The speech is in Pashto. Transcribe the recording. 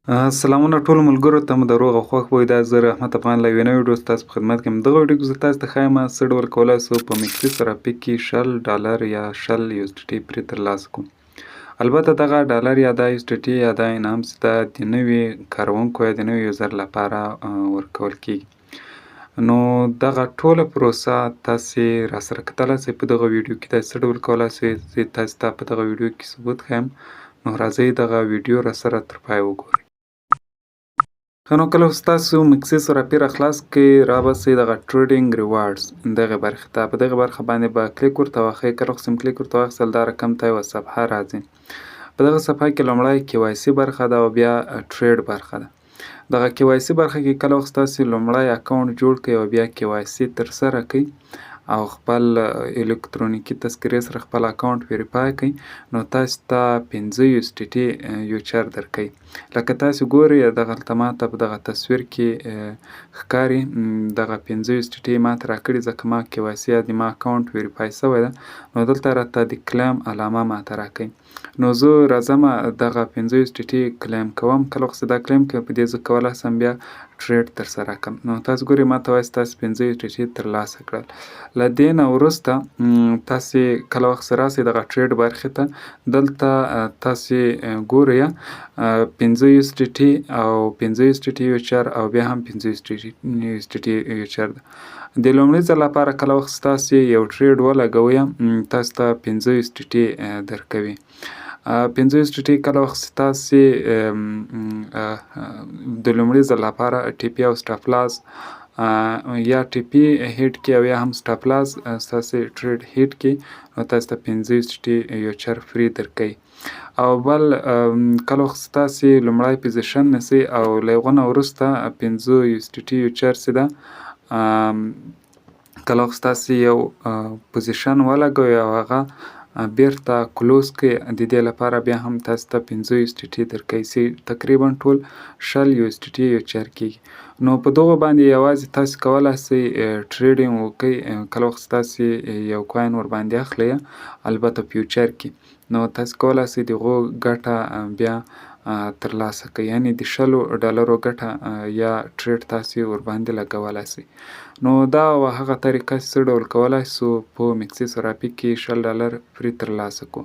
سلامونه ټولو ملګرو ته مو د روغ او خوښ بوی. دا زه رحمت افغان له یوې نوې ویډیو ستاسو په خدمت کې یم. دغه ویډیو کې زه تاسو ته ښایم څه ډول کولی سو په مکسي سرافي کې $10 یا 10 USDT فري ترلاسه کړو. البته دغه ډالر یا دا USDT یا دا انعام چې دا د نوي کاروونکو یا د نوي یوزر لپاره ورکول کیږي. نو دغه ټوله پروسه تاسې راسره کتلی سئ په دغه ویډیو کې. تاسې څه ډول کولی سئ زه تاسو ته په دغه ویډیو کې ثبوت ښیم. نو راځئ دغه ویډیو راسره تر پایه وګورئ. ښه نو کله چې تاسو مکسي سرافي راخلاص کړئ راباسئ دغه ټریډینګ ریوارډز دغې برخې ته. په دغې برخه باندې به کلیک ورته واخلئ. کله خو سم کلیک ورته واخیستل دا رقم ته یوه صفحه راځي. په دغه صفحه کې لومړی KYC برخه ده او بیا ټریډ برخه ده. دغه KYC برخه کې کله وخت تاسې لومړی اکاونټ جوړ کړئ او بیا KYC ترسره کړئ او خپل الکترونیکي تذکرې سره خپل اکاونټ ویریفای کړئ نو تاسو ته 15 USDT یوچر درکوي. لکه تاسو ګورئ دغلته ماته په دغه تصویر کې ښکاري دغه 15 USDT ماته راکړي ځکه ما KYC یا د ما اکاونټ ویریفای سوی ده. نو دلته راته د کلیم علامه ماته راکوي. نو زه راځمه دغه 15 USDT کلیم کوم. کله وخت دا کلیم کوم په دې زه کولی سم بیا ټریډ ترسره کړم. نو تاسو ګورئ ماته وایي چې تاسو 15 USDT ترلاسه کړل. له دې نه وروسته تاسې کله وخت راسئ دغه ټریډ برخې ته. دلته تاسې ګورئ 15 USDT او 15 USDT یوچر او بیا هم 15 USDT یوچر ده. د لومړي ځل لپاره کله وخت تاسې یو ټریډ ولګوئ تاسو ته 15 USDT درکوي. 15 USDT کله وخت تاسې د لومړي ځل لپاره TP او سټاپ لاس یا TP هیټ کې او یا هم سټاپ لاس ستاسې ټریډ هیټ کې نو تاسو ته 15 USDT یوچر فري درکوي. او بل کله وخت تاسې لومړی پوزیشن نیسئ او له هغه نه وروسته 15 USDT یوچر چې ده کله وخت تاسې یو پوزیشن ولګوئ او هغه بیرته کلوز کړئ د دې لپاره بیا هم تاسو ته 15 USDT درکوي چې تقریبا ټول 10 USDT یوچر کیږي. نو په دغو باندې یوازې تاسو کولی سئ ټریډینګ وکړئ. کله وخت تاسې یو کوین ورباندې اخلئ البته فیوچر کې نو تاسو کولی سئ د هغو ګټه بیا ترلاسه کړئ. یعنې د $10 ګټه یا ټریډ تاسې ورباندې لګولی سئ. نو دا هغه طریقه چې څه ډول کولی سو په مکسي سرافي کې $10 فري ترلاسه کړو.